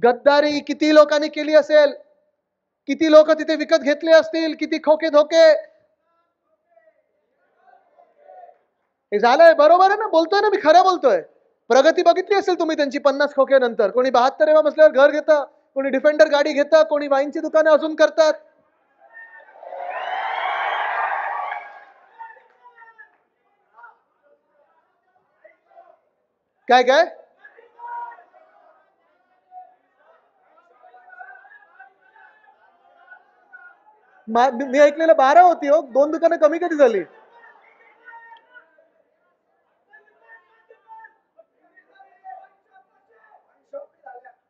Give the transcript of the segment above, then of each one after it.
गद्दारी किती लोकांनी केली असेल, किती लोक तिथे विकत घेतले असतील, किती खोके धोके. हे झालंय, बरोबर आहे ना, बोलतोय ना मी, खरं बोलतोय. प्रगती बघितली असेल तुम्ही त्यांची 50 खोके नंतर. कोणी 72 बसल्यावर घर घेतं, कोणी डिफेंडर गाडी घेतं, कोणी वाईनची दुकानं अजून करतात. काय काय मी ऐकलेलं 12 होती हो, 2 दुकानं कमी कधी झाली.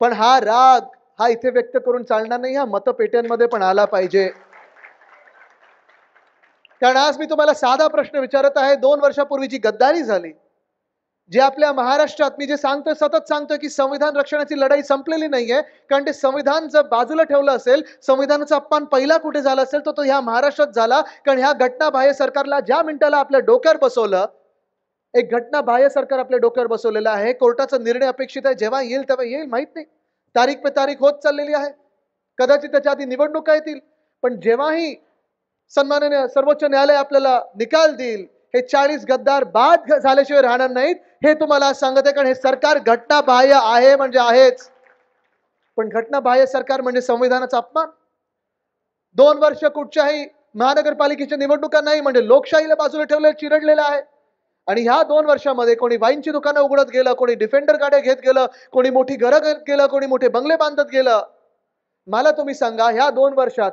पण हा राग हा इथे व्यक्त करून चालणार नाही, हा मतपेट्यांमध्ये पण आला पाहिजे. कारण आज मी तुम्हाला साधा प्रश्न विचारत आहे. 2 वर्षापूर्वी जी गद्दारी झाली, जे आपल्या महाराष्ट्रात, मी जे सांगतोय, सतत सांगतोय की संविधान रक्षणाची लढाई संपलेली नाहीये. कारण ते संविधान जर बाजूला ठेवलं असेल, संविधानाचा अपमान पहिला कुठे झाला असेल तो ह्या महाराष्ट्रात झाला. कारण ह्या घटनाबाह्य सरकारला ज्या मिनिटाला आपल्या डोक्यावर बसवलं, एक घटनाबाह्य सरकार आपल्या डोक्यावर बसवलेलं आहे. कोर्टाचा निर्णय अपेक्षित आहे, जेव्हा येईल तेव्हा येईल, माहित नाही. तारीख पे तारीख होत चाललेली आहे. कदाचित त्याच्या आधी निवडणुका येतील. पण जेव्हाही सन्माननीय सर्वोच्च न्यायालय आपल्याला निकाल देईल, हे 40 गद्दार बाद झाल्याशिवाय राहणार नाहीत, हे तुम्हाला सांगत आहे. कारण हे सरकार घटनाबाह्य आहे म्हणजे आहेच. पण घटनाबाह्य सरकार म्हणजे संविधानाचा अपमान. 2 वर्ष कुठच्याही महानगरपालिकेच्या निवडणुका नाही म्हणजे लोकशाहीला बाजूला ठेवलं, चिरडलेलं आहे. आणि ह्या 2 वर्षामध्ये कोणी वाईनची दुकानं उघडत गेलं, कोणी डिफेंडर गाड्या घेत गेलं, कोणी मोठी घरं घेत गेलं, कोणी मोठे बंगले बांधत गेलं. मला तुम्ही सांगा, ह्या 2 वर्षात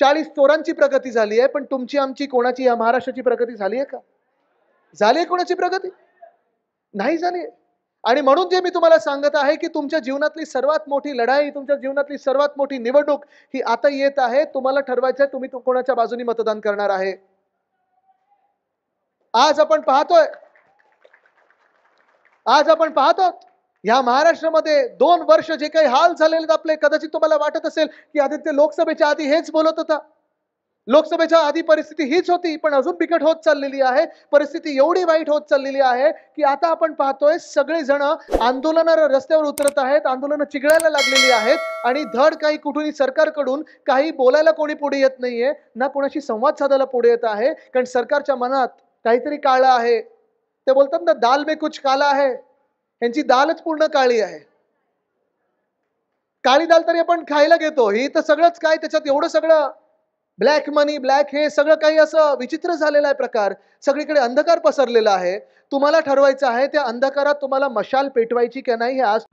40 चोरांची प्रगती झाली आहे, पण तुमची, आमची, कोणाची, या महाराष्ट्राची प्रगती झाली आहे का? झाली आहे कोणाची प्रगती? नाही झाली. आणि म्हणून जे मी तुम्हाला सांगत आहे की तुमच्या जीवनातली सर्वात मोठी लढाई, तुमच्या जीवनातली सर्वात मोठी निवडणूक ही आता येत आहे. तुम्हाला ठरवायचं आहे तुम्ही कोणाच्या बाजूने मतदान करणार आहे. आज आपण पाहतो या महाराष्ट्रामध्ये 2 वर्ष जे काही हाल झालेले आपले, कदाचित तुम्हाला वाटत असेल की आदित्य लोकसभेच्या आधी हेच बोलत होता. लोकसभेच्या आधी परिस्थिती हीच होती, पण अजून बिकट होत चाललेली आहे. परिस्थिती एवढी वाईट होत चाललेली आहे की आता आपण पाहतोय सगळे जण आंदोलनाला रस्त्यावर उतरत आहेत, आंदोलन चिघळायला लागलेली आहेत आणि धड काही कुठूनही सरकारकडून काही बोलायला कोणी पुढे येत नाहीये, ना कोणाशी संवाद साधायला पुढे येत आहे. कारण सरकारच्या मनात काहीतरी काळं आहे. ते बोलतात ना, दाल में कुछ काला है. यांची दालच पूर्ण काळी आहे. काळी दाल तरी आपण खायला घेतो, ही तर सगळंच काय, त्याच्यात एवढं सगळं ब्लॅक मनी, ब्लॅक, हे सगळं काही असं विचित्र झालेला आहे प्रकार. सगळीकडे अंधकार पसरलेला आहे. तुम्हाला ठरवायचं आहे त्या अंधकारात तुम्हाला मशाल पेटवायची की नाही हे आज